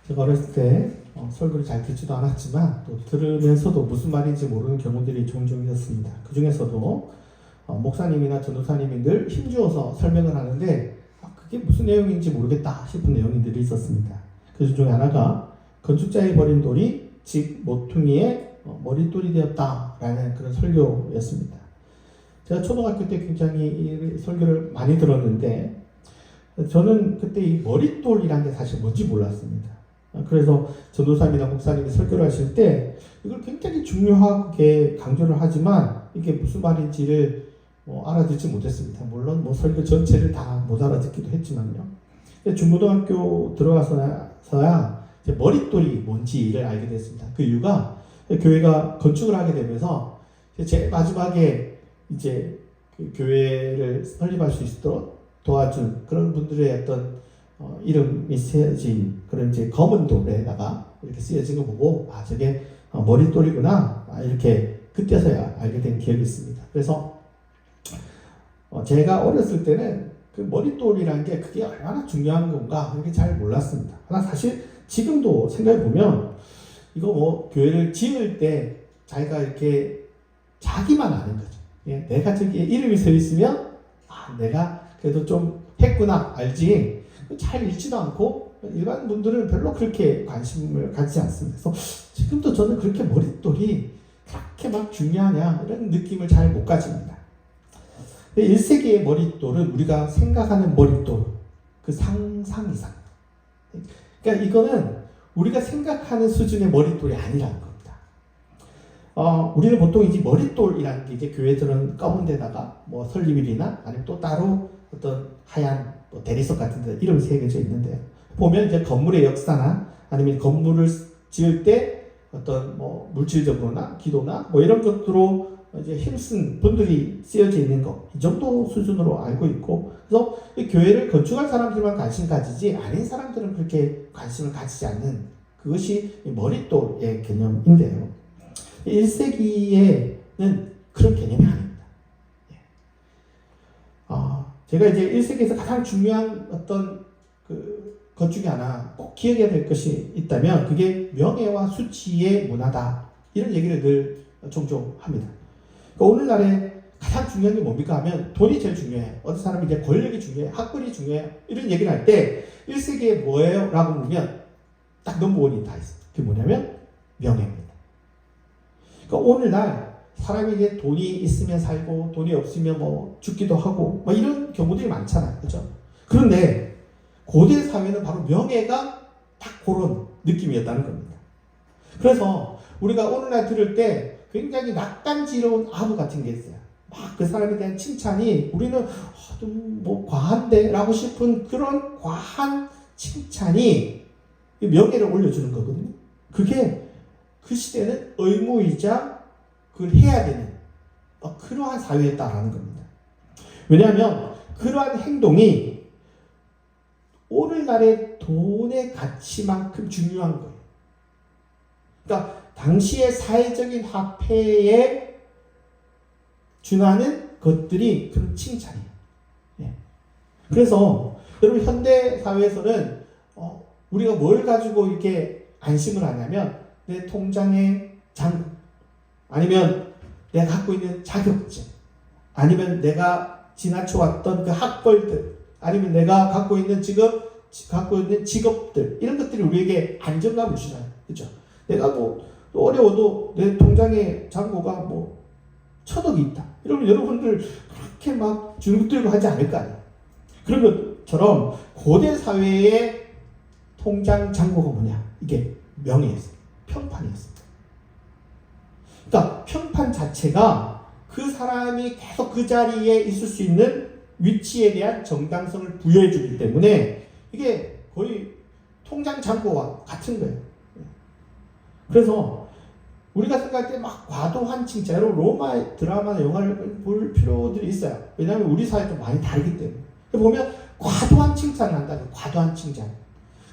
제가 어렸을 때 설교를 잘 듣지도 않았지만 또 들으면서도 무슨 말인지 모르는 경우들이 종종 있었습니다. 그 중에서도 목사님이나 전도사님이 늘 힘주어서 설명을 하는데 그게 무슨 내용인지 모르겠다 싶은 내용들이 있었습니다. 그 중에 하나가 건축자의 버린 돌이 집 모퉁이의 머릿돌이 되었다라는 그런 설교였습니다. 제가 초등학교 때 굉장히 이 설교를 많이 들었는데 저는 그때 이 머릿돌이라는 게 사실 뭔지 몰랐습니다. 그래서 전도사님이나 목사님이 설교를 하실 때 이걸 굉장히 중요하게 강조를 하지만 이게 무슨 말인지를 알아듣지 못했습니다. 물론 설교 전체를 다 못 알아듣기도 했지만요. 중고등학교 들어가서야 이제 머릿돌이 뭔지를 알게 됐습니다. 그 이유가 교회가 건축을 하게 되면서 제일 마지막에 이제 그 교회를 설립할 수 있도록 도와준 그런 분들의 어떤 이름이 쓰여진 그런 이제 검은 돌에다가 이렇게 쓰여진 거 보고 저게 머릿돌이구나 이렇게 그때서야 알게 된 기억이 있습니다. 그래서 제가 어렸을 때는 그 머릿돌이라는 게 그게 얼마나 중요한 건가 이렇게 잘 몰랐습니다. 하나 사실 지금도 생각해 보면 이거 교회를 지을 때 자기가 이렇게 자기만 아는 거죠. 예, 내가 저기에 이름이 서 있으면 내가 그래도 좀 했구나 알지. 잘 읽지도 않고 일반 분들은 별로 그렇게 관심을 갖지 않습니다. 그래서 지금도 저는 그렇게 머릿돌이 그렇게 막 중요하냐 이런 느낌을 잘 못 가집니다. 1세기의 머릿돌은 우리가 생각하는 머릿돌 그 상상 이상. 그러니까 이거는 우리가 생각하는 수준의 머릿돌이 아니라는 겁니다. 우리는 보통 이제 머릿돌이라는 게 이제 교회들은 검은 데다가 설립일이나 아니면 또 따로 어떤 하얀 대리석 같은 데 이름이 새겨져 있는데요. 보면 이제 건물의 역사나 아니면 건물을 지을 때 어떤 물질적으로나 기도나 이런 것들로 이제 힘쓴 분들이 쓰여져 있는 거, 이 정도 수준으로 알고 있고, 그래서 이 교회를 건축할 사람들만 관심 가지지 아닌 사람들은 그렇게 관심을 가지지 않는 그것이 머릿돌의 개념인데요. 1세기에는 그런 개념이 아닙니다. 제가 이제 1세기에서 가장 중요한 어떤 것 중에 하나 꼭 기억해야 될 것이 있다면 그게 명예와 수치의 문화다. 이런 얘기를 늘 종종 합니다. 오늘날에 가장 중요한 게 뭡니까 하면 돈이 제일 중요해. 어떤 사람이 이제 권력이 중요해. 학벌이 중요해. 이런 얘기를 할 때 1세기에 뭐예요? 라고 물으면 딱 넘버원이 다 있어요. 그게 뭐냐면 명예입니다. 그러니까 오늘날 사람이 이제 돈이 있으면 살고 돈이 없으면 죽기도 하고 이런 경우들이 많잖아요. 그죠? 그런데 고대 사회는 바로 명예가 딱 그런 느낌이었다는 겁니다. 그래서 우리가 오늘날 들을 때 굉장히 낯간지러운 아부 같은 게 있어요. 막 그 사람에 대한 칭찬이 우리는 좀 과한데 라고 싶은 그런 과한 칭찬이 명예를 올려주는 거거든요. 그게 그 시대는 의무이자 그걸 해야 되는 그러한 사회였다라는 겁니다. 왜냐하면 그러한 행동이 오늘날의 돈의 가치만큼 중요한 거예요. 그러니까 당시의 사회적인 화폐에 준하는 것들이 그런 칭찬이에요. 예. 그래서 여러분 현대 사회에서는 우리가 뭘 가지고 이렇게 안심을 하냐면 내 통장의 잔고, 아니면 내가 갖고 있는 자격증, 아니면 내가 지나쳐왔던 그 학벌들, 아니면 내가 갖고 있는 직업들, 이런 것들이 우리에게 안정감을 주잖아요. 그렇죠? 내가 어려워도 내 통장에 잔고가 1,000억이 있다. 이러면 여러분들 그렇게 막 주눅들고 하지 않을 거 아니에요. 그런 것처럼 고대 사회의 통장 잔고가 뭐냐? 이게 명예였어요. 평판이었습니다. 그러니까 평판 자체가 그 사람이 계속 그 자리에 있을 수 있는 위치에 대한 정당성을 부여해 주기 때문에 이게 거의 통장 잔고와 같은 거예요. 그래서 우리가 생각할 때 막 과도한 칭찬, 여러분 로마 드라마나 영화를 볼 필요들이 있어요. 왜냐하면 우리 사회 좀 많이 다르기 때문에. 보면 과도한 칭찬을 한다. 과도한 칭찬.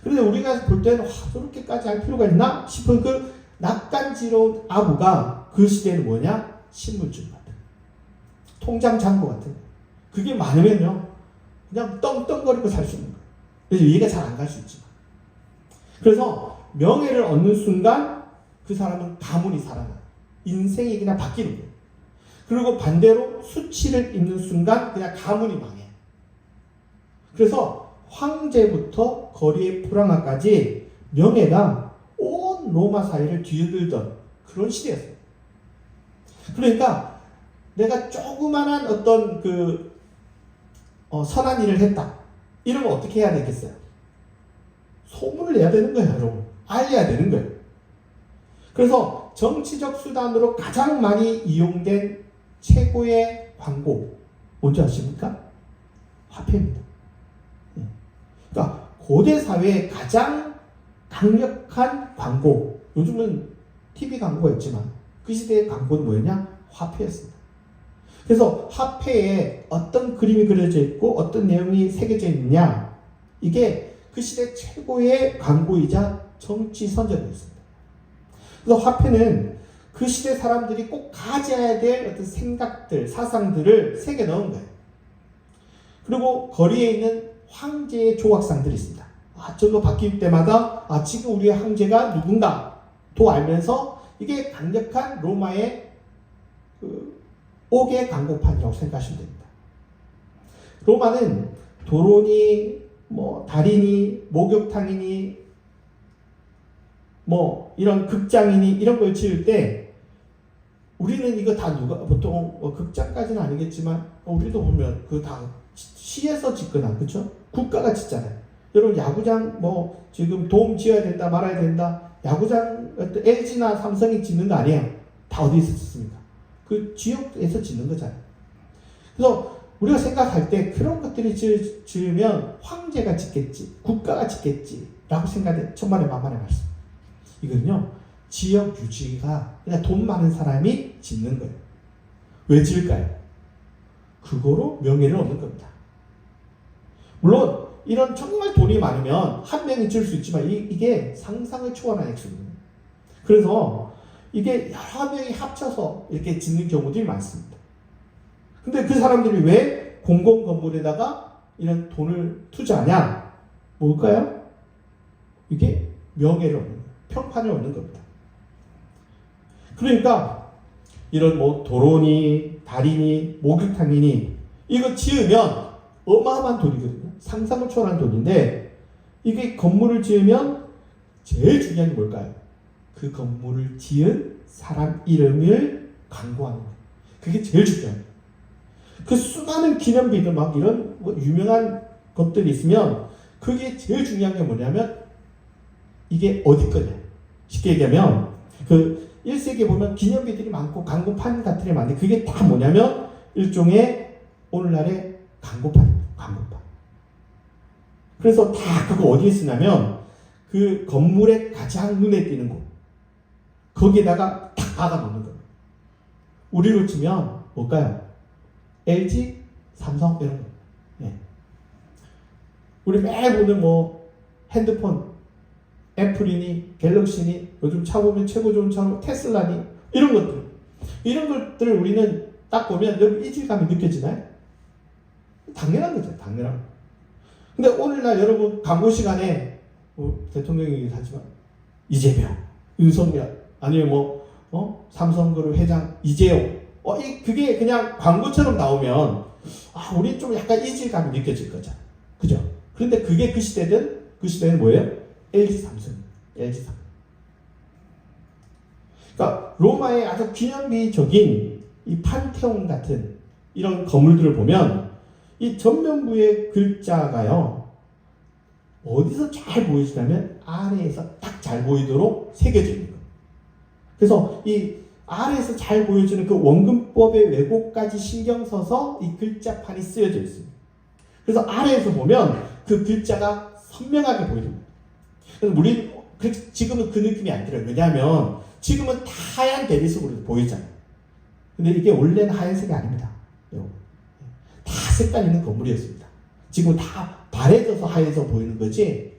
그런데 우리가 볼 때는 저렇게까지 할 필요가 있나 싶은 그 낯간지러운 아부가 그 시대는 뭐냐? 신분증 같은 통장 잔고 같은 그게 많으면요 그냥 떵떵거리고 살 수 있는 거예요. 그래서 이해가 잘 안 갈 수 있지만 그래서 명예를 얻는 순간 그 사람은 가문이 살아나. 인생이 그냥 바뀌는 거예요. 그리고 반대로 수치를 입는 순간 그냥 가문이 망해. 그래서 황제부터 거리의 프랑아까지 명예가 온 로마 사회를 뒤흔들던 그런 시대였어요. 그러니까 내가 조그만한 어떤 선한 일을 했다. 이러면 어떻게 해야 되겠어요? 소문을 내야 되는 거예요, 여러분. 알려야 되는 거예요. 그래서 정치적 수단으로 가장 많이 이용된 최고의 광고, 뭔지 아십니까? 화폐입니다. 그러니까 고대 사회의 가장 강력한 광고, 요즘은 TV 광고가 있지만 그 시대의 광고는 뭐였냐? 화폐였습니다. 그래서 화폐에 어떤 그림이 그려져 있고 어떤 내용이 새겨져 있느냐, 이게 그 시대 최고의 광고이자 정치 선전이었습니다. 그래서 화폐는 그 시대 사람들이 꼭 가져야 될 어떤 생각들, 사상들을 새겨 넣은 거예요. 그리고 거리에 있는 황제의 조각상들이 있습니다. 저거 바뀔 때마다 지금 우리의 황제가 누군가 도 알면서 이게 강력한 로마의 5개 광고판이라고 생각하시면 됩니다. 로마는 도로니, 달이니, 목욕탕이니, 이런 극장이니 이런 걸 지을 때 우리는 이거 다 보통 극장까지는 아니겠지만 우리도 보면 다 시에서 짓거나, 그렇죠? 국가가 짓잖아요. 여러분 야구장 지금 돔 지어야 된다 말아야 된다, 야구장 LG나 삼성이 짓는 거 아니에요. 다 어디서 짓습니까? 그 지역에서 짓는 거잖아요. 그래서 우리가 생각할 때 그런 것들이 지으면 황제가 짓겠지, 국가가 짓겠지 라고 생각해. 천만의 만만의 말씀. 이거는요, 지역 유지가 그냥 돈 많은 사람이 짓는 거예요. 왜 지을까요? 그거로 명예를 얻는 겁니다. 물론 이런 정말 돈이 많으면 한 명이 지을 수 있지만 이게 상상을 초월한 액수거든요. 그래서 이게 여러 명이 합쳐서 이렇게 짓는 경우들이 많습니다. 근데 그 사람들이 왜 공공 건물에다가 이런 돈을 투자하냐? 뭘까요? 이게 명예를 얻는 거예요. 평판을 얻는 겁니다. 그러니까 이런 도로니, 다리니, 목욕탕이니 이거 지으면 어마어마한 돈이거든요. 상상을 초월한 돈인데, 이게 건물을 지으면 제일 중요한 게 뭘까요? 그 건물을 지은 사람 이름을 광고하는 거예요. 그게 제일 중요해요. 그 수많은 기념비들 이런 유명한 것들이 있으면 그게 제일 중요한 게 뭐냐면 이게 어디 거냐. 쉽게 얘기하면 1세기에 보면 기념비들이 많고 광고판 같은 게 많은데 그게 다 뭐냐면 일종의 오늘날의 광고판입니다. 광고판. 그래서 다 그거 어디에 쓰냐면 그 건물에 가장 눈에 띄는 곳, 거기에다가 딱 박아 놓는 거예요. 우리로 치면 뭘까요? LG, 삼성 이런 거. 네. 우리 매일 보는 핸드폰, 애플이니 갤럭시니 요즘 차 보면 최고 좋은 차로 테슬라니 이런 것들을 우리는 딱 보면 여러분 이질감이 느껴지나요? 당연한 거죠. 당연한 거. 근데 오늘날 여러분 광고 시간에 대통령이긴 하지만 이재명, 윤석열 아니면 삼성그룹 회장 이재용 그게 그냥 광고처럼 나오면 우리 좀 약간 이질감이 느껴질 거잖아. 그죠? 그런데 그게 그 시대는 뭐예요? LG 삼성. 그러니까 로마의 아주 기념비적인 이 판테온 같은 이런 건물들을 보면 이 전면부의 글자가요, 어디서 잘 보이시냐면 아래에서 딱 잘 보이도록 새겨져 있는 거예요. 그래서 이 아래에서 잘 보여주는 그 원근법의 왜곡까지 신경 써서 이 글자판이 쓰여져 있습니다. 그래서 아래에서 보면 그 글자가 선명하게 보입니다. 그래서 우리 지금은 그 느낌이 안 들어요. 왜냐하면 지금은 다 하얀 대리석으로 보이잖아요. 근데 이게 원래는 하얀색이 아닙니다. 다 색깔 있는 건물이었습니다. 지금 다 바래져서 하얘서 보이는 거지.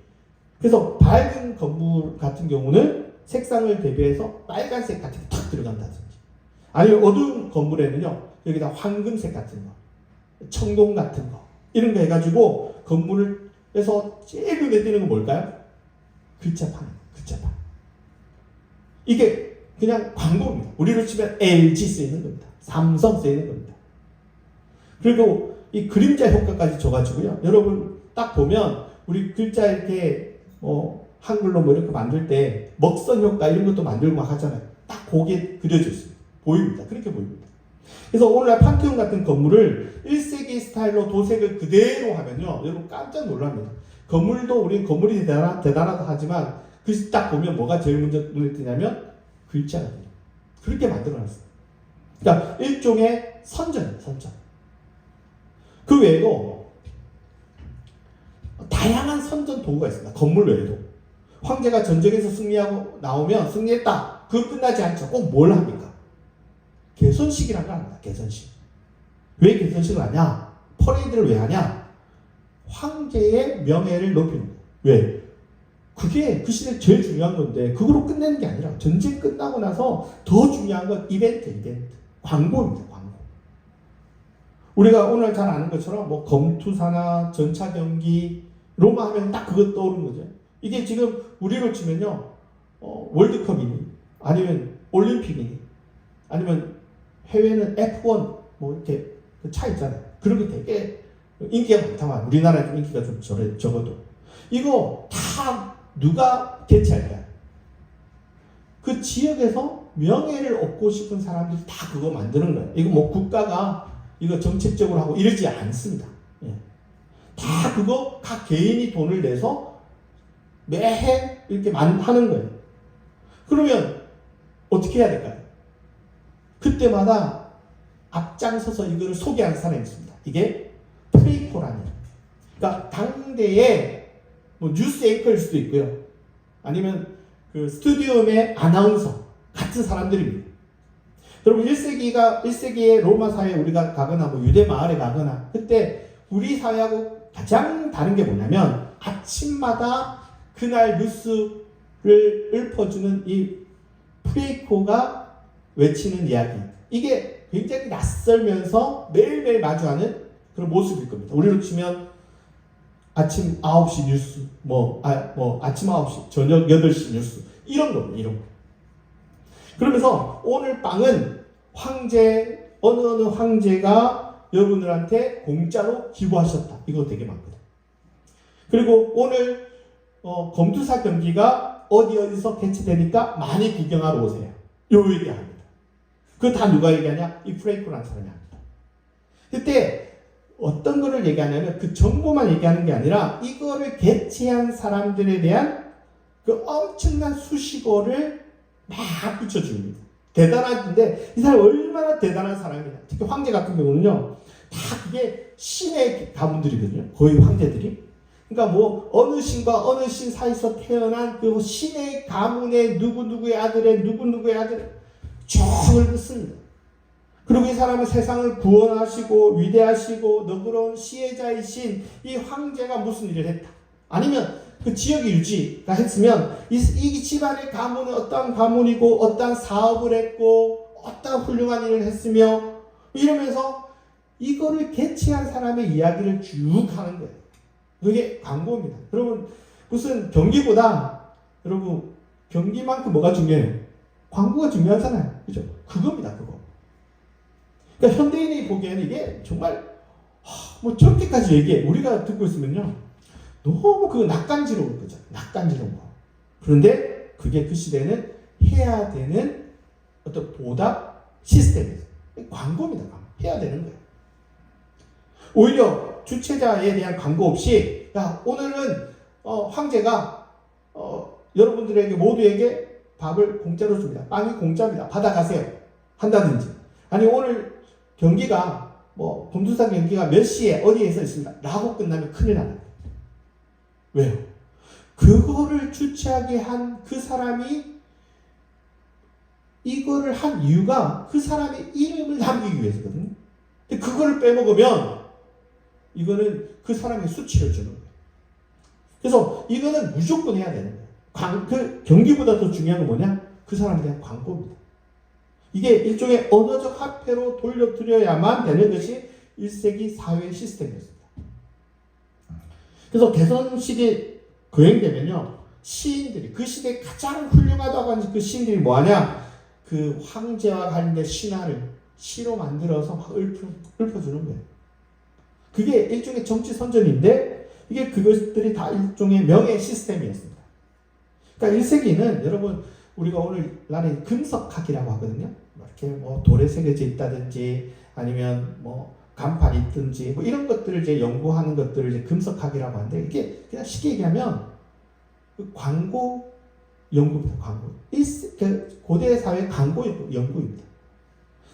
그래서 밝은 건물 같은 경우는 색상을 대비해서 빨간색 같은 게 탁 들어간다든지, 아니면 어두운 건물에는요 여기다 황금색 같은 거, 청동 같은 거 이런 거 해가지고 건물에서 제일 눈에 띄는 건 뭘까요? 글자판, 글자판. 이게 그냥 광고입니다. 우리로 치면 LG 쓰이는 겁니다. 삼성 쓰이는 겁니다. 그리고 이 그림자 효과까지 줘가지고요. 여러분 딱 보면 우리 글자 이렇게 한글로 뭐 이렇게 만들 때 먹선 효과 이런 것도 만들고 막 하잖아요. 딱 그게 그려져 있습니다. 보입니다. 그렇게 보입니다. 그래서 오늘날 판테온 같은 건물을 1세기 스타일로 도색을 그대로 하면요. 여러분 깜짝 놀랍니다. 건물도 우리 건물이 대단하다 하지만 그 딱 보면 뭐가 제일 먼저 눈에 띄냐면 글자거든요. 그렇게 만들어놨어요. 그러니까 일종의 선전이에요. 선전. 그 외에도 다양한 선전 도구가 있습니다. 건물 외에도. 황제가 전쟁에서 승리하고 나오면 승리했다. 그거 끝나지 않죠. 꼭 뭘 합니까? 개선식이라는 걸 합니다. 개선식. 왜 개선식을 하냐? 퍼레이드를 왜 하냐? 황제의 명예를 높이는 거예요. 왜? 그게 그 시대에 제일 중요한 건데 그거로 끝내는 게 아니라 전쟁 끝나고 나서 더 중요한 건 이벤트. 광고입니다. 광고. 우리가 오늘 잘 아는 것처럼 뭐 검투사나 전차 경기 로마 하면 딱 그것 떠오르는 거죠. 이게 지금 우리로 치면요. 월드컵이니 아니면 올림픽이니 아니면 해외는 F1 뭐 이렇게 그 차 있잖아요. 그런 게 되게 인기가 많다만 우리나라에 좀 인기가 좀 적어도 이거 다 누가 개최할까요? 그 지역에서 명예를 얻고 싶은 사람들이 다 그거 만드는 거예요. 이거 뭐 국가가 이거 정책적으로 하고 이러지 않습니다. 예. 다 그거 각 개인이 돈을 내서 매해 이렇게 하는 거예요. 그러면 어떻게 해야 될까요? 그때마다 앞장서서 이거를 소개하는 사람이 있습니다. 이게 프레이코라는. 그러니까 당대의 뭐 뉴스 앵커일 수도 있고요. 아니면 그 스튜디움의 아나운서 같은 사람들입니다. 여러분 1세기의 로마 사회에 우리가 가거나 뭐 유대 마을에 가거나 그때 우리 사회하고 가장 다른 게 뭐냐면 아침마다 그날 뉴스를 읊어주는 이 프레이코가 외치는 이야기. 이게 굉장히 낯설면서 매일매일 마주하는 그런 모습일 겁니다. 우리로 치면 아침 9시 뉴스, 아침 9시, 저녁 8시 뉴스. 이런 겁니다, 이런 거. 그러면서 오늘 빵은 어느 황제가 여러분들한테 공짜로 기부하셨다. 이거 되게 많거든요. 그리고 오늘, 검투사 경기가 어디서 개최되니까 많이 구경하러 오세요. 요 얘기합니다. 그거 다 누가 얘기하냐? 이 프레이코라는 사람이 합니다. 그때, 어떤 거를 얘기하냐면 그 정보만 얘기하는 게 아니라 이거를 개최한 사람들에 대한 그 엄청난 수식어를 막 붙여줍니다. 대단한데 이 사람이 얼마나 대단한 사람이냐. 특히 황제 같은 경우는요. 다 그게 신의 가문들이거든요. 거의 황제들이. 그러니까 뭐 어느 신과 어느 신 사이에서 태어난 그 신의 가문의 누구누구의 아들의 누구누구의 아들 쭉 씁니다. 그리고 이 사람은 세상을 구원하시고 위대하시고 너그러운 시혜자이신 이 황제가 무슨 일을 했다. 아니면 그 지역의 유지가 했으면 이 집안의 가문은 어떠한 가문이고 어떠한 사업을 했고 어떠한 훌륭한 일을 했으며 이러면서 이거를 개최한 사람의 이야기를 쭉 하는 거예요. 그게 광고입니다. 여러분 무슨 경기보다 여러분 경기만큼 뭐가 중요해요? 광고가 중요하잖아요. 그죠? 그겁니다. 그거. 그러니까 현대인이 보기에는 이게 정말 뭐 저렇게까지 얘기해. 우리가 듣고 있으면요. 너무 그거 낯간지러운 거죠. 낯간지러운 거. 그런데 그게 그 시대는 해야 되는 어떤 보답 시스템이에요. 광고입니다. 광고. 해야 되는 거예요. 오히려 주최자에 대한 광고 없이 야 오늘은 황제가 여러분들에게 모두에게 밥을 공짜로 줍니다. 빵이 공짜입니다. 받아가세요. 한다든지 아니 오늘 경기가 뭐 검투사 경기가 몇 시에 어디에서 있습니다. 라고 끝나면 큰일 나는 거예요. 왜요? 그거를 주최하게 한 그 사람이 이거를 한 이유가 그 사람의 이름을 남기기 위해서거든요. 근데 그거를 빼먹으면 이거는 그 사람의 수치를 주는 거예요. 그래서 이거는 무조건 해야 되는 거예요. 그 경기보다 더 중요한 건 뭐냐? 그 사람에 대한 광고입니다. 이게 일종의 언어적 화폐로 돌려드려야만 되는 것이 1세기 사회 시스템이었습니다. 그래서 개선식이 거행되면요. 시인들이 그 시대에 가장 훌륭하다고 하는 그 시인들이 뭐하냐? 그 황제와 관련된 신화를 시로 만들어서 막 읊어주는 거예요. 그게 일종의 정치 선전인데 이게 그것들이 다 일종의 명예 시스템이었습니다. 그러니까 1세기는 여러분 우리가 오늘 나는 금석학이라고 하거든요. 이렇게 뭐 돌에 새겨져 있다든지 아니면 뭐 간판이 있든지 뭐 이런 것들을 이제 연구하는 것들을 이제 금석학이라고 하는데 이게 그냥 쉽게 얘기하면 그 광고 연구입니다. 광고. 고대 사회 광고 연구입니다.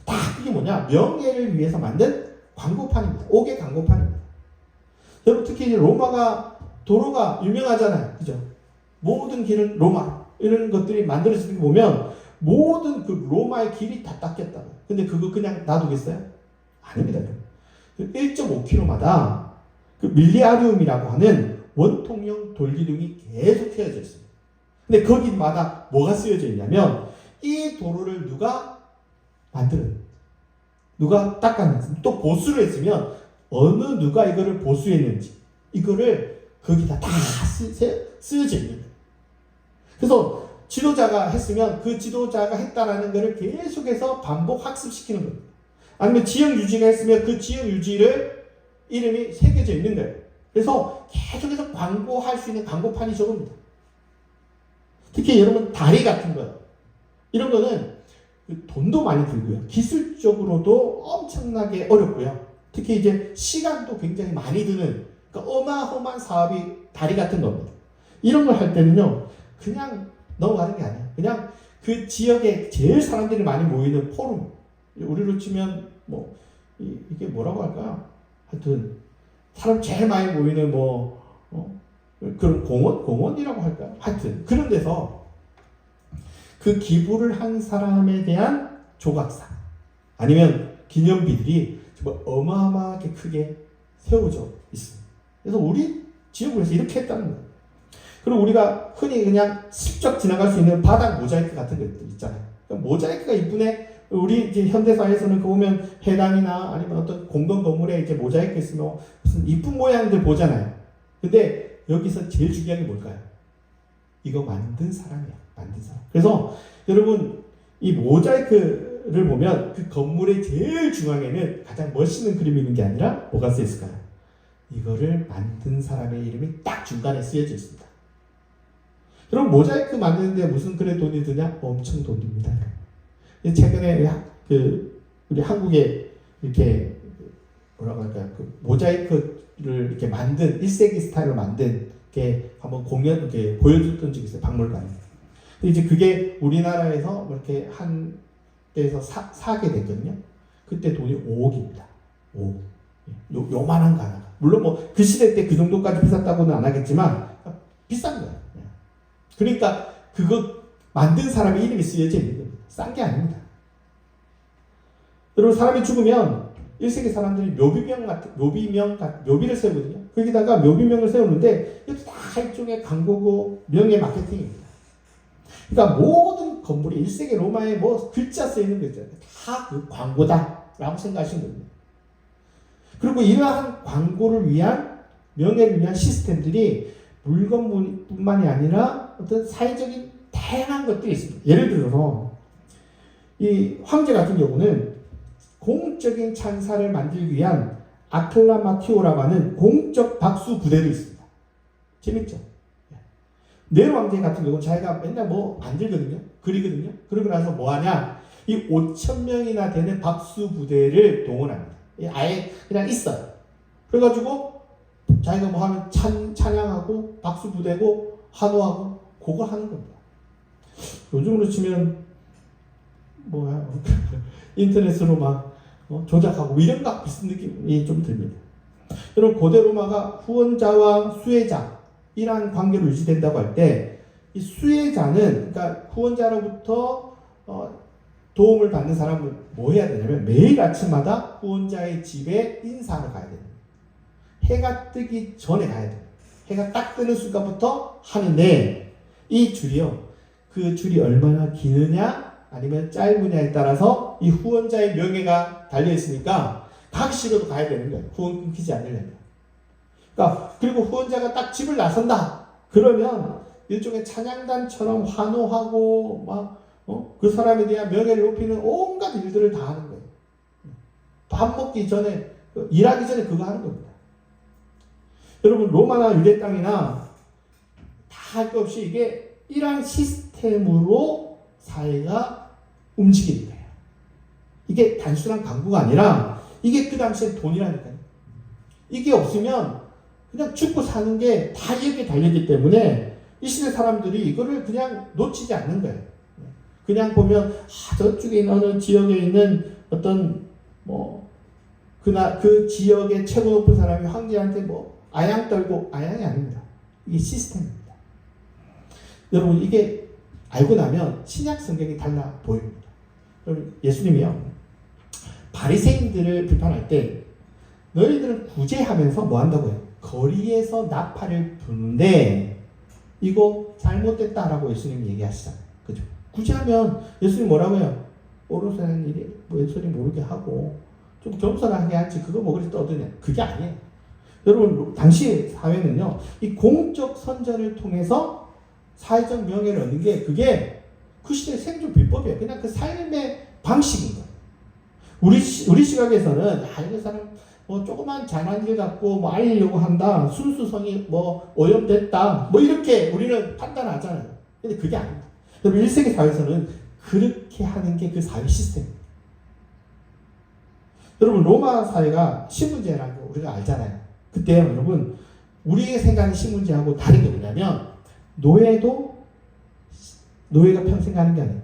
다 그게 뭐냐? 명예를 위해서 만든 광고판입니다. 옥의 광고판입니다. 여러분 특히 이제 로마가 도로가 유명하잖아요. 그죠? 모든 길은 로마 이런 것들이 만들어지는 거 보면 모든 그 로마의 길이 다 닦였다고. 근데 그거 그냥 놔두겠어요? 아닙니다. 1.5km마다 그 밀리아리움이라고 하는 원통형 돌기둥이 계속 휘어져 있습니다. 근데 거기마다 뭐가 쓰여져 있냐면 이 도로를 누가 만들었는지 누가 닦았는지 또 보수를 했으면 어느 누가 이거를 보수했는지 이거를 거기다 다 쓰여져 있는 거예요. 그래서 지도자가 했으면 그 지도자가 했다라는 것을 계속해서 반복 학습시키는 겁니다. 아니면 지역 유지가 했으면 그 지역 유지를 이름이 새겨져 있는 거예요. 그래서 계속해서 광고할 수 있는 광고판이 저겁니다. 특히 여러분 다리 같은 거 이런 거는 돈도 많이 들고요. 기술적으로도 엄청나게 어렵고요. 특히 이제 시간도 굉장히 많이 드는 그러니까 어마어마한 사업이 다리 같은 겁니다. 이런 걸 할 때는요. 그냥 넘어가는 게 아니에요. 그냥 그 지역에 제일 사람들이 많이 모이는 포럼 우리로 치면 뭐 이게 뭐라고 할까요? 하여튼 사람 제일 많이 모이는 그런 공원이라고 할까요? 하여튼 그런 데서 그 기부를 한 사람에 대한 조각상 아니면 기념비들이 정말 어마어마하게 크게 세워져 있습니다. 그래서 우리 지역에서 이렇게 했다는 거예요. 그리고 우리가 흔히 그냥 슬쩍 지나갈 수 있는 바닥 모자이크 같은 것들 있잖아요. 모자이크가 이쁘네. 우리 이제 현대사회에서는 그거 보면 해당이나 아니면 어떤 공동 건물에 이제 모자이크 있으면 무슨 이쁜 모양들 보잖아요. 근데 여기서 제일 중요한 게 뭘까요? 이거 만든 사람이야. 만든 사람. 그래서 여러분 이 모자이크를 보면 그 건물의 제일 중앙에는 가장 멋있는 그림이 있는 게 아니라 뭐가 쓰여 있을까요? 이거를 만든 사람의 이름이 딱 중간에 쓰여져 있습니다. 그럼 모자이크 만드는데 무슨 그래 돈이 드냐? 엄청 돈 듭니다. 최근에 우리 한국에 이렇게 뭐라고 할까요? 그 모자이크를 이렇게 만든 1세기 스타일로 만든 게 한번 공연 이렇게 보여줬던 적이 있어요. 박물관에. 근데 이제 그게 우리나라에서 이렇게 한 데에서 사게 됐거든요. 그때 돈이 5억입니다. 5억. 요만한 거 하나가. 물론 뭐 그 시대 때 그 정도까지 비쌌다고는 안 하겠지만 비싼 거예요. 그러니까 그거 만든 사람의 이름이 쓰여져 있는 겁니다. 싼 게 아닙니다. 여러분 사람이 죽으면 1세기 사람들이 묘비를 세우거든요. 거기다가 묘비명을 세우는데 이것도 다 일종의 광고고 명예 마케팅입니다. 그러니까 모든 건물이 1세기 로마에 뭐 글자 쓰이는 거 있잖아요. 다 그 광고다라고 생각하시면 됩니다. 그리고 이러한 광고를 위한 명예를 위한 시스템들이 물건뿐만이 아니라 어떤 사회적인 다양한 것들이 있습니다. 예를 들어서 이 황제 같은 경우는 공적인 찬사를 만들기 위한 아클라마티오라고 하는 공적 박수 부대도 있습니다. 재밌죠? 네로 왕제 같은 경우는 자기가 맨날 뭐 만들거든요. 그리거든요. 그러고 나서 뭐 하냐? 이 5,000명이나 되는 박수 부대를 동원합니다. 아예 그냥 있어요. 그래가지고 자기가 뭐 하면 찬양하고 박수 부대고 환호하고 그거 하는 겁니다. 요즘으로 치면 인터넷으로 막 조작하고 이런 거 비슷한 느낌이 좀 듭니다. 여러분 고대 로마가 후원자와 수혜자 이러한 관계로 유지된다고 할 때 이 수혜자는 그러니까 후원자로부터 도움을 받는 사람은 뭐 해야 되냐면 매일 아침마다 후원자의 집에 인사하러 가야 됩니다. 해가 뜨기 전에 가야 돼요. 해가 딱 뜨는 순간부터 하는데 이 줄이요. 그 줄이 얼마나 기느냐 아니면 짧으냐에 따라서 이 후원자의 명예가 달려있으니까 가기 싫어도 가야 되는 거예요. 후원 끊기지 않으려면. 그러니까 그리고 후원자가 딱 집을 나선다. 그러면 일종의 찬양단처럼 환호하고 그 사람에 대한 명예를 높이는 온갖 일들을 다 하는 거예요. 밥 먹기 전에, 일하기 전에 그거 하는 겁니다. 여러분, 로마나 유대 땅이나 다 할 것 없이 이게 이러한 시스템으로 사회가 움직이는 거예요. 이게 단순한 강구가 아니라 이게 그 당시에 돈이라니까요. 이게 없으면 그냥 죽고 사는 게 다 여기에 달렸기 때문에 이 시대 사람들이 이거를 그냥 놓치지 않는 거예요. 그냥 보면 저쪽에 있는 어느 지역에 있는 어떤 그 지역의 최고 높은 사람이 황제한테 아양 떨고, 아양이 아닙니다. 이게 시스템입니다. 여러분, 이게 알고 나면 신약 성경이 달라 보입니다. 여러분, 예수님이요, 바리새인들을 비판할 때 너희들은 구제하면서 뭐 한다고요? 거리에서 나팔을 부는데 이거 잘못됐다라고 예수님이 얘기하시잖아요. 그죠? 구제하면 예수님 뭐라고 해요? 오로사는 일이 왼소리 모르게 하고 좀 겸손하게 하지, 그거 뭐 그리 떠드냐. 그게 아니에요. 여러분, 당시 사회는요, 이 공적 선전을 통해서 사회적 명예를 얻는 게, 그게 그 시대의 생존 비법이에요. 그냥 그 삶의 방식인 거예요. 우리 시각에서는 이 사람 조그만 잘한 일 갖고 알리려고 한다, 순수성이 오염됐다, 이렇게 우리는 판단하잖아요. 근데 그게 아닙니다. 여러분, 1세기 사회에서는 그렇게 하는 게 그 사회 시스템입니다. 여러분, 로마 사회가 신분제라고 우리가 알잖아요. 그때 여러분, 우리가 생각하는 신분제하고 다른 게 뭐냐면, 노예가 평생 가는 게 아니에요.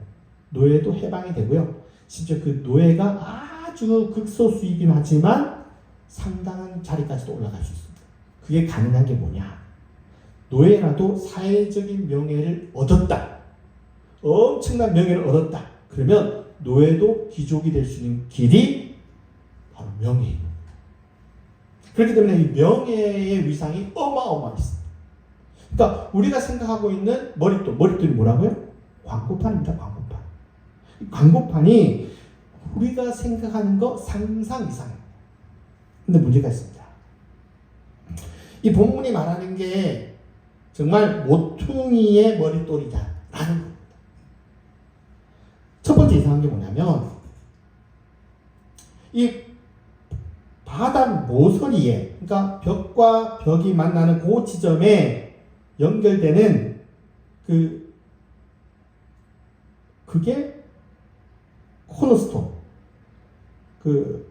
노예도 해방이 되고요. 심지어 그 노예가 아주 극소수이긴 하지만 상당한 자리까지도 올라갈 수 있습니다. 그게 가능한 게 뭐냐? 노예라도 사회적인 명예를 얻었다. 엄청난 명예를 얻었다. 그러면 노예도 귀족이 될 수 있는 길이 바로 명예입니다. 그렇기 때문에 이 명예의 위상이 어마어마했습니다. 그러니까 우리가 생각하고 있는 머릿돌이 뭐라고요? 광고판입니다. 광고판. 광고판이 우리가 생각하는 거 상상 이상입니다. 근데 문제가 있습니다. 이 본문이 말하는 게 정말 모퉁이의 머릿돌이다 라는 겁니다. 첫 번째 이상한 게 뭐냐면, 이 바닥 모서리에, 그러니까 벽과 벽이 만나는 그 지점에 연결되는 그게 코너스톤,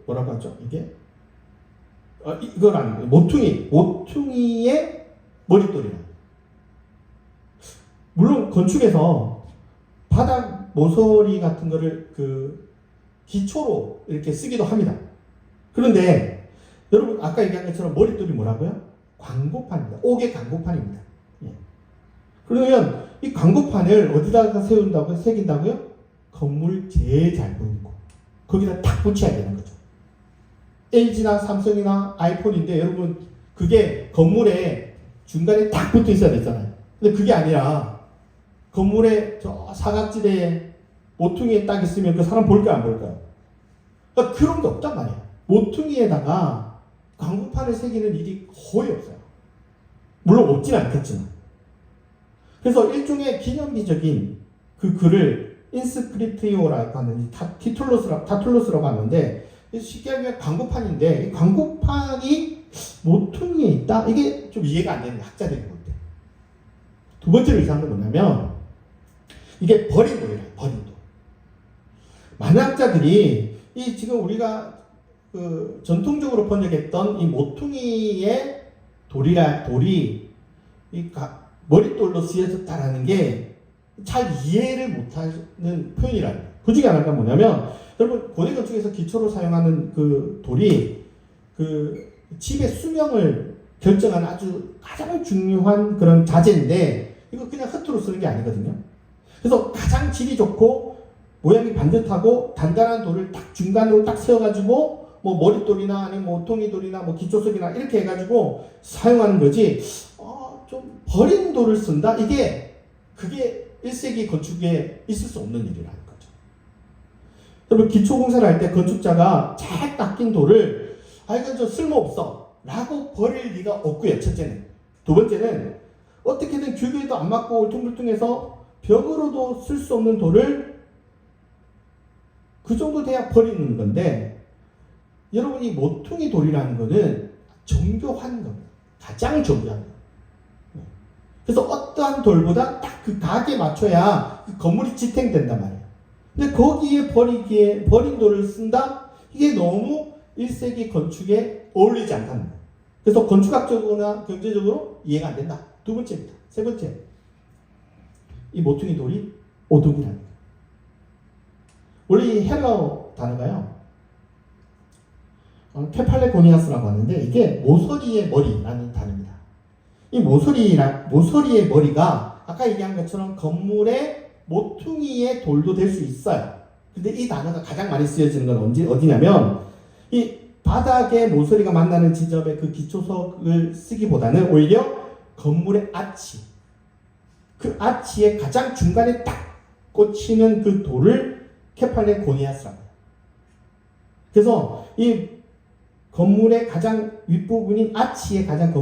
뭐라고 하죠? 이게 이걸 아는 거예요. 모퉁이의 머릿돌이라. 물론 건축에서 바닥 모서리 같은 거를 기초로 이렇게 쓰기도 합니다. 그런데 여러분, 아까 얘기한 것처럼 머릿돌이 뭐라고요? 광고판입니다. 옥의 광고판입니다. 예. 그러면 이 광고판을 어디다가 새긴다고요? 건물 제일 잘 보이는 곳. 거기다 딱 붙여야 되는 거죠. LG나 삼성이나 아이폰인데 여러분, 그게 건물에 중간에 딱 붙어 있어야 되잖아요. 근데 그게 아니라 건물에 저 사각지대에 모퉁이에 딱 있으면 그 사람 볼까요, 안 볼까요? 그러니까 그런 게 없단 말이에요. 모퉁이에다가 광고판을 새기는 일이 거의 없어요. 물론 없지는 않겠지만. 그래서 일종의 기념비적인 그 글을 인스크립티오라고 하는 타툴로스라고 하는데, 쉽게 하면 광고판인데, 이 광고판이 모퉁이에 있다? 이게 좀 이해가 안 되는 학자들이 볼 때. 두 번째로 이상한 건 뭐냐면, 이게 버린 돌이에요. 버린 돌. 많은 학자들이 지금 우리가 전통적으로 번역했던 이 모퉁이의 돌이 머릿돌로 쓰여졌다라는 게 잘 이해를 못하는 표현이라는 거예요. 그 중에 하나가 뭐냐면, 여러분, 고대 건축에서 기초로 사용하는 그 돌이 집의 수명을 결정하는 아주 가장 중요한 그런 자재인데, 이거 그냥 허투루 쓰는 게 아니거든요. 그래서 가장 질이 좋고 모양이 반듯하고 단단한 돌을 딱 중간으로 딱 세워가지고 머릿돌이나 아니면 모퉁이돌이나 기초석이나 이렇게 해가지고 사용하는 거지, 좀 버린 돌을 쓴다? 그게 1세기 건축에 있을 수 없는 일이라는 거죠. 여러분, 기초공사를 할 때 건축자가 잘 닦인 돌을 이건 좀 쓸모없어 라고 버릴 리가 없고요. 첫째는. 두 번째는 어떻게든 규격에도 안 맞고 울퉁불퉁해서 벽으로도 쓸 수 없는 돌을 그 정도 돼야 버리는 건데, 여러분 이 모퉁이 돌이라는 거는 정교한 겁니다. 가장 정교한 거. 그래서 어떠한 돌보다 딱 그 각에 맞춰야 그 건물이 지탱된단 말이에요. 근데 거기에 버린 돌을 쓴다? 이게 너무 1세기 건축에 어울리지 않다는 거예요. 그래서 건축학적으로나 경제적으로 이해가 안 된다. 두 번째입니다. 세 번째, 이 모퉁이 돌이 오독이라는 거예요. 원래 이 헬라어 단어가요, 케팔레고니아스라고 하는데, 이게 모서리의 머리라는 단어입니다. 이 모서리의 머리가 아까 얘기한 것처럼 건물의 모퉁이의 돌도 될 수 있어요. 근데 이 단어가 가장 많이 쓰여지는 건 어디냐면, 이 바닥에 모서리가 만나는 지점의 그 기초석을 쓰기보다는 오히려 건물의 아치, 그 아치의 가장 중간에 딱 꽂히는 그 돌을 케팔레고니아스라고 해요. 그래서 이 건물의 가장 윗부분인 아치의 가장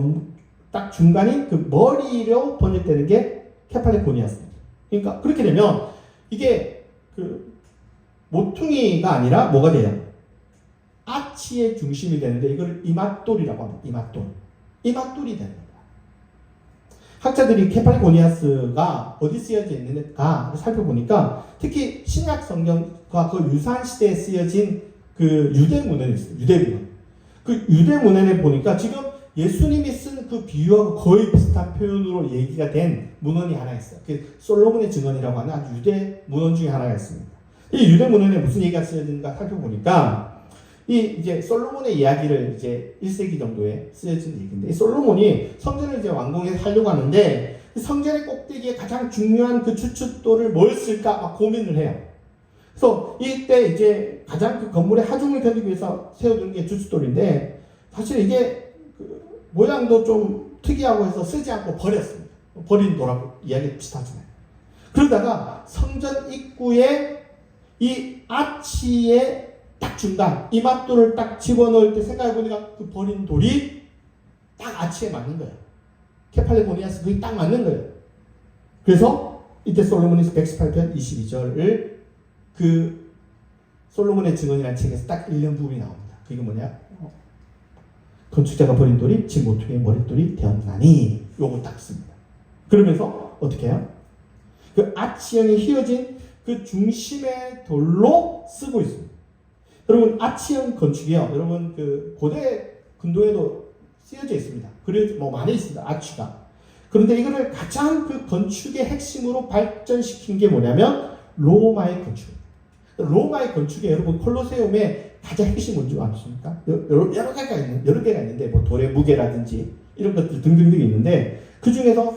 딱 중간인 그 머리로 번역되는 게 케팔레고니아스입니다. 그러니까 그렇게 되면 이게 그 모퉁이가 아니라 뭐가 돼요? 아치의 중심이 되는데, 이걸 이맛돌이라고 합니다. 이맛돌이 되는 겁니다. 학자들이 케팔레고니아스가 어디 쓰여져 있는가 살펴보니까 특히 신약 성경과 그 유사한 시대에 쓰여진 그 유대문헌이 있어요. 그 유대문헌에 보니까 지금 예수님이 쓴 그 비유하고 거의 비슷한 표현으로 얘기가 된 문헌이 하나 있어요. 그 솔로몬의 증언이라고 하는 아주 유대 문헌 중에 하나가 있습니다. 이 유대 문헌에 무슨 얘기가 쓰여진가 살펴보니까, 이제 솔로몬의 이야기를 이제 1세기 정도에 쓰여진 얘기인데, 이 솔로몬이 성전을 이제 완공해서 하려고 하는데, 성전의 꼭대기에 가장 중요한 그 주춧돌을 뭘 쓸까 막 고민을 해요. 그래서 이때 이제 가장 그 건물의 하중을 견디기 위해서 세워두는 게 주춧돌인데, 사실 이게 그 모양도 좀 특이하고 해서 쓰지 않고 버렸습니다. 버린 돌하고 이야기 비슷하잖아요. 그러다가 성전 입구에 이 아치의 딱 중간, 이맛돌을 딱 집어넣을 때 생각해보니까 그 버린 돌이 딱 아치에 맞는 거예요. 케팔레고니아스 그게 딱 맞는 거예요. 그래서 이때 솔로몬이 118편 22절을 그 솔로몬의 증언이라는 책에서 딱 읽는 부분이 나옵니다. 그게 뭐냐? 건축자가 버린 돌이 지 모퉁이의 머릿돌이 되었나니, 요거 딱 씁니다. 그러면서 어떻게 해요? 그 아치형이 휘어진 그 중심의 돌로 쓰고 있습니다. 여러분 아치형 건축이요, 여러분 그 고대 근동에도 쓰여져 있습니다. 그래서 뭐 많이 있습니다, 아치가. 그런데 이거를 가장 그 건축의 핵심으로 발전시킨 게 뭐냐면 로마의 건축입니다. 로마의 건축에 여러분 콜로세움의 가장 핵심이 뭔지 아십니까? 여러 개가 있는데, 뭐 돌의 무게라든지 이런 것들 등등등 있는데, 그 중에서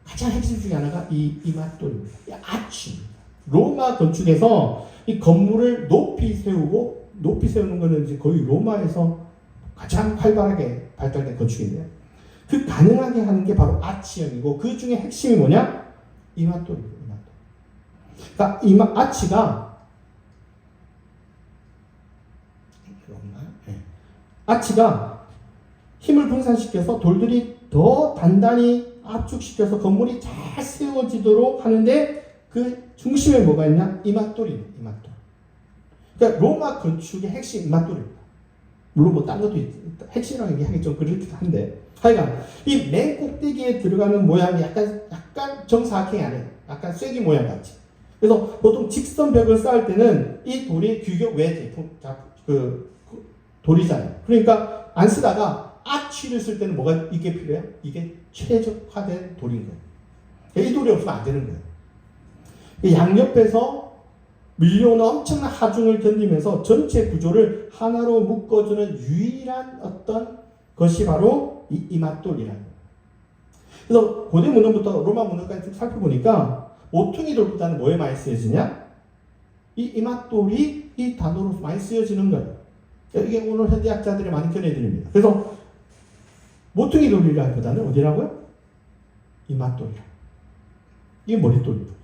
가장 핵심 중에 하나가 이 이맛돌입니다. 이 아치입니다. 로마 건축에서 이 건물을 높이 세우는 것은 이제 거의 로마에서 가장 활발하게 발달된 건축인데요. 그 가능하게 하는 게 바로 아치형이고, 그 중에 핵심이 뭐냐? 이맛돌입니다. 그러니까 아치가 힘을 분산시켜서 돌들이 더 단단히 압축시켜서 건물이 잘 세워지도록 하는데, 그 중심에 뭐가 있냐? 이맛돌입니다. 이맛돌. 그러니까 로마 건축의 핵심 이맛돌입니다. 물론 뭐 딴 것도 핵심이라고 얘기하기 좀 그렇긴 한데, 하여간 이 맨 꼭대기에 들어가는 모양이 약간 정사각형이 아니에요. 약간 쐐기 모양 같이. 그래서 보통 직선 벽을 쌓을 때는 이 돌이 규격 외 돌이잖아요. 그러니까 안 쓰다가 아치를 쓸 때는 뭐가 이게 필요해요? 이게 최적화된 돌인 거예요. 이 돌이 없으면 안 되는 거예요. 양옆에서 밀려오는 엄청난 하중을 견디면서 전체 구조를 하나로 묶어주는 유일한 어떤 것이 바로 이 이맛돌이라는 거예요. 그래서 고대 문헌부터 로마 문헌까지 살펴보니까 모퉁이 돌보다는 뭐에 많이 쓰여지냐? 이 이맛돌이 이 단어로 많이 쓰여지는 거예요. 이게 오늘 현대학자들이 많이 전해드립니다. 그래서 모퉁이 돌이라기보다는 어디라고요? 이맛돌이라. 이게 머릿돌입니다.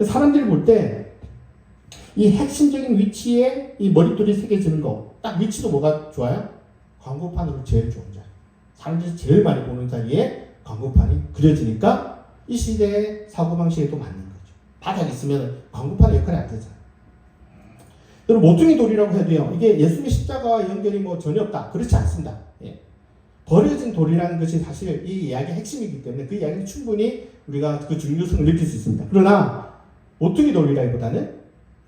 사람들이 볼 때 이 핵심적인 위치에 이 머릿돌이 새겨지는 거, 딱 위치도 뭐가 좋아요? 광고판으로 제일 좋은 자리. 사람들이 제일 많이 보는 자리에 광고판이 그려지니까 이 시대의 사고방식에 또 맞는 거죠. 바닥 있으면 광고판의 역할이 안 되잖아요. 여러분, 모퉁이 돌이라고 해도요, 이게 예수님의 십자가와 연결이 뭐 전혀 없다. 그렇지 않습니다. 예. 버려진 돌이라는 것이 사실 이 이야기의 핵심이기 때문에 그 이야기는 충분히 우리가 그 중요성을 느낄 수 있습니다. 그러나 모퉁이 돌이라기보다는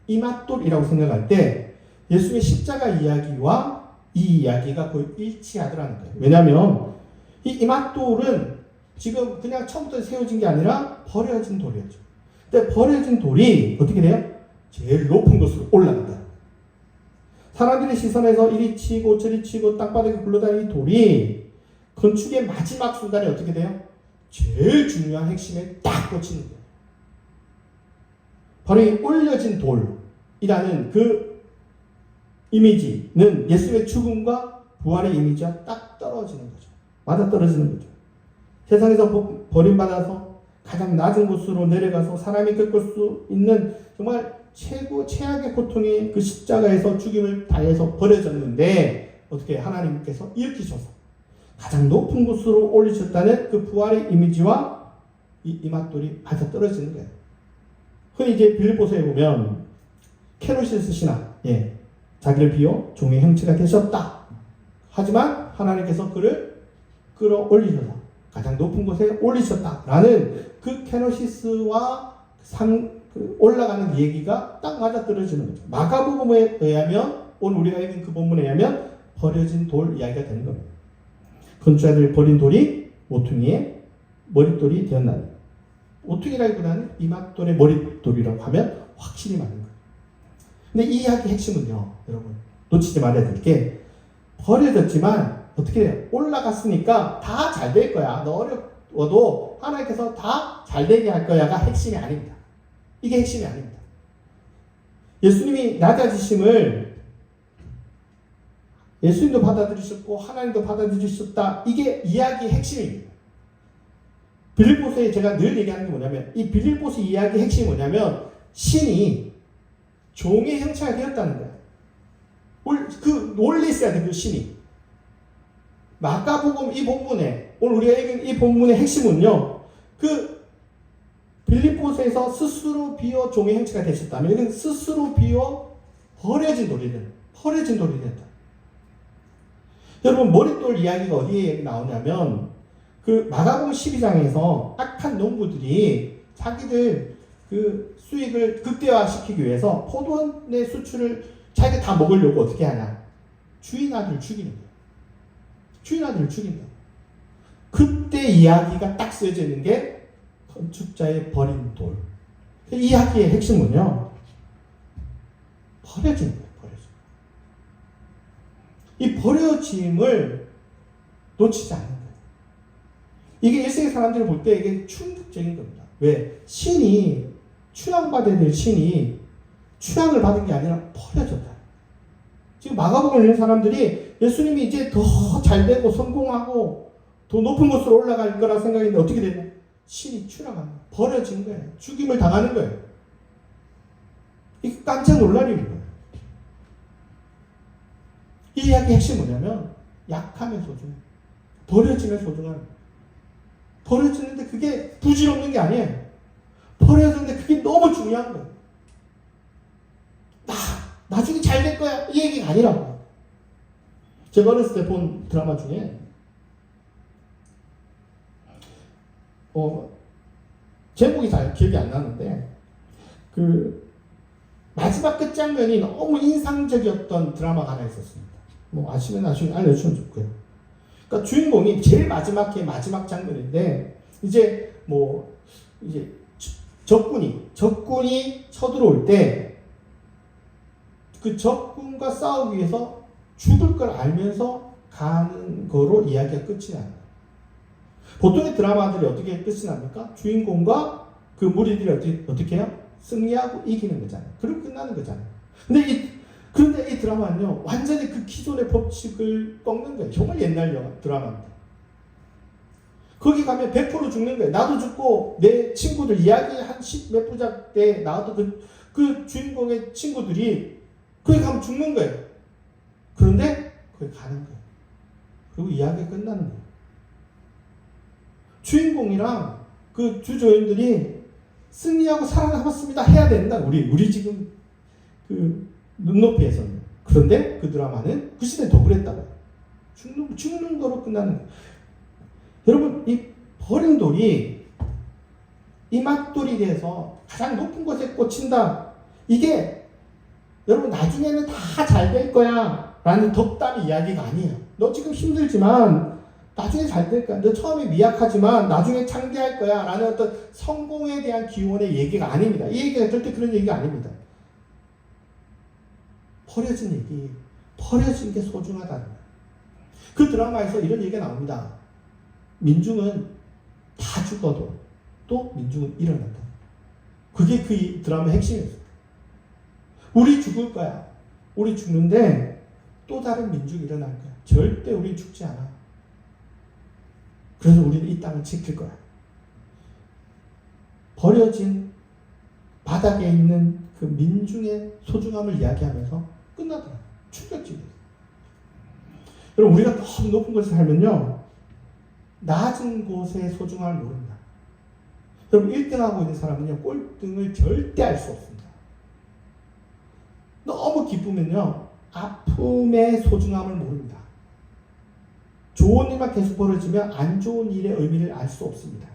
이맛돌이라고 생각할 때 예수님의 십자가 이야기와 이 이야기가 거의 일치하더라는 거예요. 왜냐하면 이 이맛돌은 지금 그냥 처음부터 세워진 게 아니라 버려진 돌이었죠. 근데 버려진 돌이 어떻게 돼요? 제일 높은 곳으로 올라간다. 사람들의 시선에서 이리 치고 저리 치고 땅바닥에 굴러다니는 돌이 건축의 마지막 순간에 어떻게 돼요? 제일 중요한 핵심에 딱 꽂히는 거예요. 바로 이 올려진 돌이라는 그 이미지는 예수의 죽음과 부활의 이미지와 딱 떨어지는 거죠. 맞아 떨어지는 거죠. 세상에서 버림받아서 가장 낮은 곳으로 내려가서 사람이 겪을 수 있는 정말 최악의 고통이 그 십자가에서 죽임을 당해서 버려졌는데 어떻게 하나님께서 일으키셔서 가장 높은 곳으로 올리셨다는 그 부활의 이미지와 이 이맛돌이 맞아 떨어지는 거예요. 흔히 이제 빌립보서에 보면 케노시스 신앙, 자기를 비워 종의 형체가 되셨다. 하지만 하나님께서 그를 끌어올리셔서 가장 높은 곳에 올리셨다라는 그 케노시스와 올라가는 얘기가 딱 맞아떨어지는 거죠. 마가복음에 의하면 오늘 우리가 읽은 그 본문에 의하면 버려진 돌 이야기가 되는 겁니다. 건축자들이 버린 돌이 모퉁이의 머릿돌이 되었나니, 모퉁이라기보다는 이맛돌의 머릿돌이라고 하면 확실히 맞는 거예요. 근데 이 이야기의 핵심은요, 여러분 놓치지 말아야 될 게, 버려졌지만 어떻게 돼요? 올라갔으니까 다 잘 될 거야. 너 어려워도 하나님께서 다 잘 되게 할 거야가 핵심이 아닙니다. 이게 핵심이 아닙니다. 예수님이 낮아지심을 예수님도 받아들이셨고 하나님도 받아들이셨다. 이게 이야기의 핵심입니다. 빌립보서에 제가 늘 얘기하는 게 뭐냐면, 이 빌립보서 이야기의 핵심이 뭐냐면 신이 종의 형체가 되었다는 거예요. 그 원래 있어야 돼, 그 신이. 마가복음 이 본문에, 오늘 우리가 읽은 이 본문의 핵심은요, 그 빌립보서에서 스스로 비어 종의 형체가 되셨다면, 여기는 스스로 비어 버려진 돌이 된다. 여러분, 머릿돌 이야기가 어디에 나오냐면, 그 마가복음 12장에서 악한 농부들이 자기들 그 수익을 극대화시키기 위해서 포도원의 수출을 자기가 다 먹으려고 어떻게 하냐? 주인 아들을 죽이는 거예요. 주인 아들을 죽인다. 그때 이야기가 딱 쓰여져 있는 게 건축자의 버린 돌. 이 이야기의 핵심은요, 버려진 거예요. 이 버려짐을 놓치지 않는 거예요. 이게 일생의 사람들을 볼 때 이게 충격적인 겁니다. 왜? 신이, 추앙받아야 될 신이 추앙을 받은 게 아니라 버려졌다. 지금 마가복음을 읽는 사람들이 예수님이 이제 더 잘되고 성공하고 더 높은 곳으로 올라갈 거라 생각했는데 어떻게 되냐? 신이 추락하는 거예요. 버려진 거예요. 죽임을 당하는 거예요. 이게 깜짝 놀랄 일인 거예요. 이 이야기의 핵심이 뭐냐면 약하면 소중해. 버려지면 소중한. 버려지는데 그게 부질없는 게 아니에요. 버려졌는데 그게 너무 중요한 거예요. 나중에 잘 될 거야. 이 얘기가 아니라고. 제가 어렸을 때 본 드라마 중에 제목이 잘 기억이 안 나는데 그 마지막 끝장면이 너무 인상적이었던 드라마가 하나 있었습니다. 뭐 아시면 나중에 알려주면 좋고요. 그러니까 주인공이 제일 마지막에 마지막 장면인데 이제 적군이 쳐들어올 때 그 적군과 싸우기 위해서 죽을 걸 알면서 가는 거로 이야기가 끝이 나요. 보통의 드라마들이 어떻게 끝이 납니까? 주인공과 그 무리들이 어떻게 해요? 승리하고 이기는 거잖아요. 그럼 끝나는 거잖아요. 그런데 이 드라마는요, 완전히 그 기존의 법칙을 꺾는 거예요. 정말 옛날 드라마입니다. 거기 가면 100% 죽는 거예요. 나도 죽고, 내 친구들, 이야기 한 10몇 부작 때 나와도 그 주인공의 친구들이 거기 가면 죽는 거예요. 그런데 거기 가는 거예요. 그리고 이야기가 끝나는 거예요. 주인공이랑 그 주조연들이 승리하고 살아남았습니다 해야 된다. 우리 지금 그 눈높이에서는. 그런데 그 드라마는 그 시대에 더 그랬다고요. 죽는 거로 끝나는 거예요. 여러분, 이 버린 돌이 이맛돌이 돼서 가장 높은 곳에 꽂힌다. 이게 여러분 나중에는 다 잘 될 거야 라는 덕담 이야기가 아니에요. 너 지금 힘들지만 나중에 잘 될 거야. 너 처음에 미약하지만 나중에 창대할 거야 라는 어떤 성공에 대한 기원의 얘기가 아닙니다. 이 얘기가 절대 그런 얘기가 아닙니다. 버려진 얘기, 버려진 게 소중하다는 거예요. 그 드라마에서 이런 얘기가 나옵니다. 민중은 다 죽어도 또 민중은 일어난다. 그게 그 드라마의 핵심이었어요. 우리 죽을 거야. 우리 죽는데 또 다른 민중이 일어날 거야. 절대 우리 죽지 않아. 그래서 우리는 이 땅을 지킬 거야. 버려진 바닥에 있는 그 민중의 소중함을 이야기하면서 끝나더라고요. 충격적이에요. 여러분, 우리가 너무 높은 곳에 살면요, 낮은 곳의 소중함을 모릅니다. 여러분, 1등하고 있는 사람은요, 꼴등을 절대 알 수 없습니다. 너무 기쁘면요, 아픔의 소중함을 모릅니다. 좋은 일만 계속 벌어지면 안 좋은 일의 의미를 알 수 없습니다.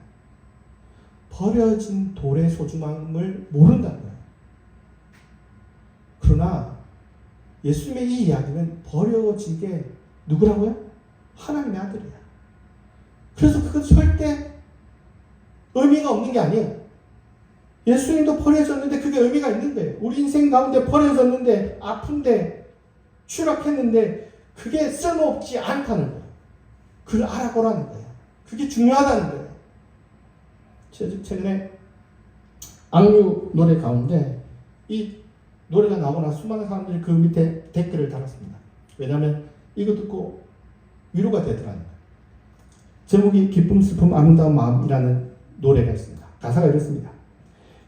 버려진 돌의 소중함을 모른다는 거예요. 그러나 예수님의 이 이야기는 버려진 게 누구라고요? 하나님의 아들이야. 그래서 그건 절대 의미가 없는 게 아니에요. 예수님도 버려졌는데 그게 의미가 있는 거예요. 우리 인생 가운데 버려졌는데, 아픈데, 추락했는데 그게 쓸모없지 않다는 거예요. 그걸 알아보라는 거예요. 그게 중요하다는 거예요. 최근에 악뮤 노래 가운데 이 노래가 나오나 수많은 사람들이 그 밑에 댓글을 달았습니다. 왜냐하면 이거 듣고 위로가 되더라는 거예요. 제목이 기쁨, 슬픔, 아름다운 마음이라는 노래가 있습니다. 가사가 이렇습니다.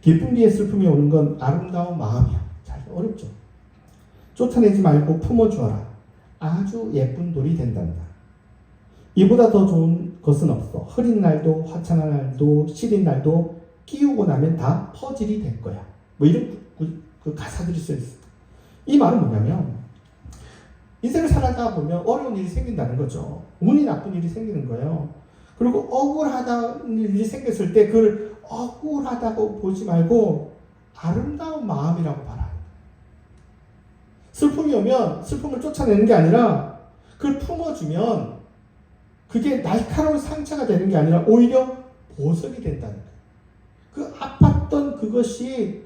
기쁨 뒤에 슬픔이 오는 건 아름다운 마음이야. 잘 어렵죠. 쫓아내지 말고 품어주어라. 아주 예쁜 돌이 된단다. 이보다 더 좋은 것은 없어. 흐린 날도 화창한 날도 시린 날도 끼우고 나면 다 퍼즐이 될 거야. 뭐 이런 그 가사들이 써있어요. 이 말은 뭐냐면 인생을 살아가다 보면 어려운 일이 생긴다는 거죠. 운이 나쁜 일이 생기는 거예요. 그리고 억울하다는 일이 생겼을 때 그걸 억울하다고 보지 말고 아름다운 마음이라고 봐라. 슬픔이 오면 슬픔을 쫓아내는 게 아니라 그걸 품어주면 그게 날카로운 상처가 되는 게 아니라 오히려 보석이 된다는 거예요. 그 아팠던 그것이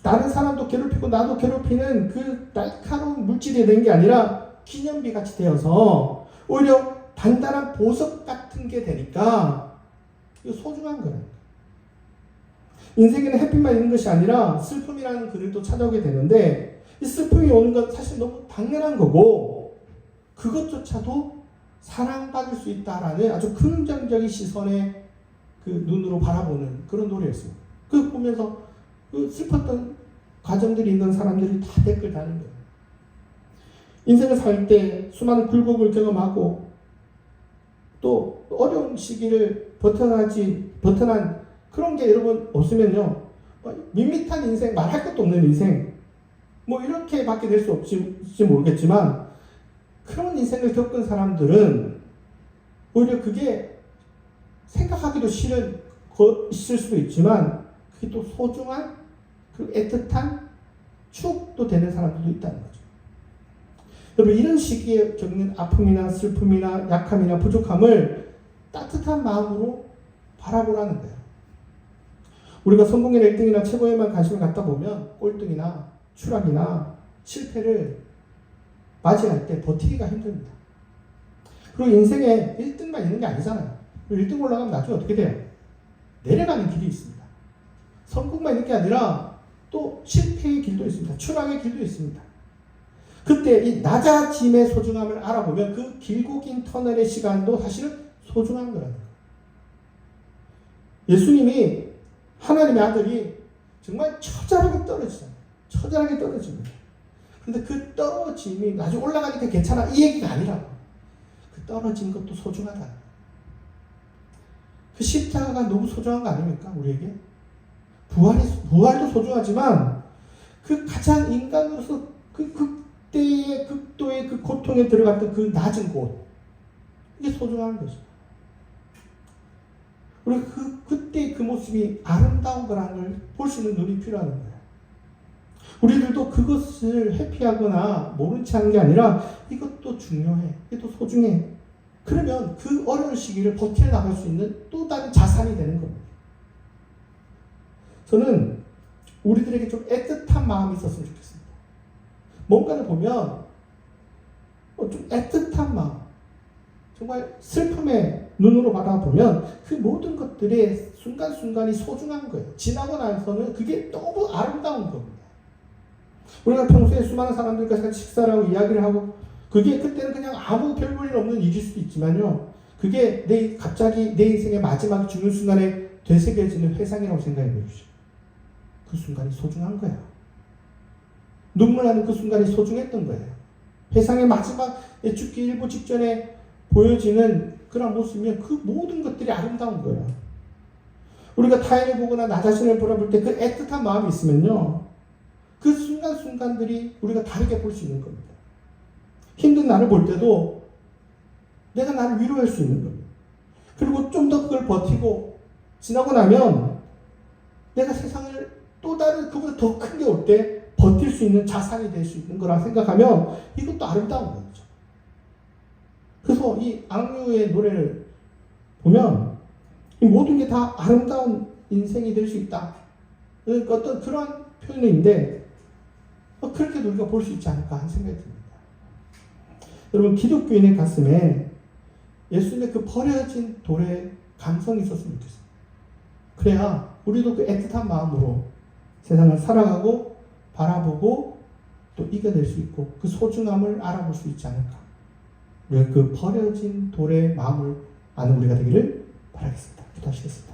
다른 사람도 괴롭히고 나도 괴롭히는 그 날카로운 물질이 되는 게 아니라 기념비 같이 되어서 오히려 단단한 보석 같은 게 되니까 이거 소중한 거예요. 인생에는 햇빛만 있는 것이 아니라 슬픔이라는 그늘도 찾아오게 되는데 이 슬픔이 오는 건 사실 너무 당연한 거고 그것조차도 사랑받을 수 있다라는 아주 긍정적인 시선의 그 눈으로 바라보는 그런 노래였습니다. 그 보면서 그 슬펐던 과정들이 있는 사람들이 다 댓글 다는 거예요. 인생을 살 때 수많은 굴곡을 경험하고 또 어려운 시기를 버텨난 그런 게 여러분 없으면요, 밋밋한 인생, 말할 것도 없는 인생, 뭐 이렇게밖에 될 수 없을지 모르겠지만 그런 인생을 겪은 사람들은 오히려 그게 생각하기도 싫은 것일 수도 있지만 그게 또 소중한 그 애틋한 추억도 되는 사람들도 있다는 거죠. 여러분, 이런 시기에 겪는 아픔이나 슬픔이나 약함이나 부족함을 따뜻한 마음으로 바라보라는 거예요. 우리가 성공의 1등이나 최고에만 관심을 갖다 보면 꼴등이나 추락이나 실패를 맞이할 때 버티기가 힘듭니다. 그리고 인생에 1등만 있는 게 아니잖아요. 1등 올라가면 나중에 어떻게 돼요? 내려가는 길이 있습니다. 성공만 있는 게 아니라 또 실패의 길도 있습니다. 추락의 길도 있습니다. 그때 이 낮아짐의 소중함을 알아보면 그 길고 긴 터널의 시간도 사실은 소중한 거라는 거예요. 예수님이 하나님의 아들이 정말 처절하게 떨어지잖아요. 처절하게 떨어집니다. 그런데 그 떨어짐이 나중에 올라가니까 괜찮아 이 얘기가 아니라고. 그 떨어진 것도 소중하다. 그 십자가가 너무 소중한 거 아닙니까? 우리에게? 부활도 소중하지만 그 가장 인간으로서 그 극대의 극도의 그 고통에 들어갔던 그 낮은 곳, 이게 소중한 거죠. 우리가 그때 그 모습이 아름다운 거라는 걸 볼 수 있는 눈이 필요한 거예요. 우리들도 그것을 회피하거나 모른 체 하는 게 아니라 이것도 중요해, 이것도 소중해. 그러면 그 어려운 시기를 버텨나갈 수 있는 또 다른 자산이 되는 겁니다. 저는 우리들에게 좀 애틋한 마음이 있었으면 좋겠습니다. 뭔가를 보면 좀 애틋한 마음, 정말 슬픔의 눈으로 바라보면 그 모든 것들의 순간순간이 소중한 거예요. 지나고 나서는 그게 너무 아름다운 겁니다. 우리가 평소에 수많은 사람들과 같이 식사를 하고 이야기를 하고 그게 그때는 그냥 아무 별 볼 일 없는 일일 수도 있지만요, 그게 갑자기 내 인생의 마지막 죽는 순간에 되새겨지는 회상이라고 생각해 보십시오. 그 순간이 소중한 거야. 눈물 나는 그 순간이 소중했던 거예요. 회상의 마지막 죽기 일부 직전에 보여지는 그런 모습이면 그 모든 것들이 아름다운 거예요. 우리가 타인을 보거나 나 자신을 바라볼 때 그 애틋한 마음이 있으면요, 그 순간순간들이 우리가 다르게 볼 수 있는 겁니다. 힘든 나를 볼 때도 내가 나를 위로할 수 있는 겁니다. 그리고 좀 더 그걸 버티고 지나고 나면 내가 세상을 또 다른 그보다 더 큰 게 올 때 버틸 수 있는 자산이 될 수 있는 거라 생각하면 이것도 아름다운 거죠. 그래서 이 악뮤의 노래를 보면 이 모든 게 다 아름다운 인생이 될 수 있다. 그러니까 어떤 그런 표현인데 그렇게 우리가 볼 수 있지 않을까 하는 생각이 듭니다. 여러분, 기독교인의 가슴에 예수님의 그 버려진 돌의 감성이 있었으면 좋겠습니다. 그래야 우리도 그 애틋한 마음으로 세상을 살아가고 바라보고 또 이겨낼 수 있고 그 소중함을 알아볼 수 있지 않을까. 우리가 그 버려진 돌의 마음을 아는 우리가 되기를 바라겠습니다. 기도하시겠습니다.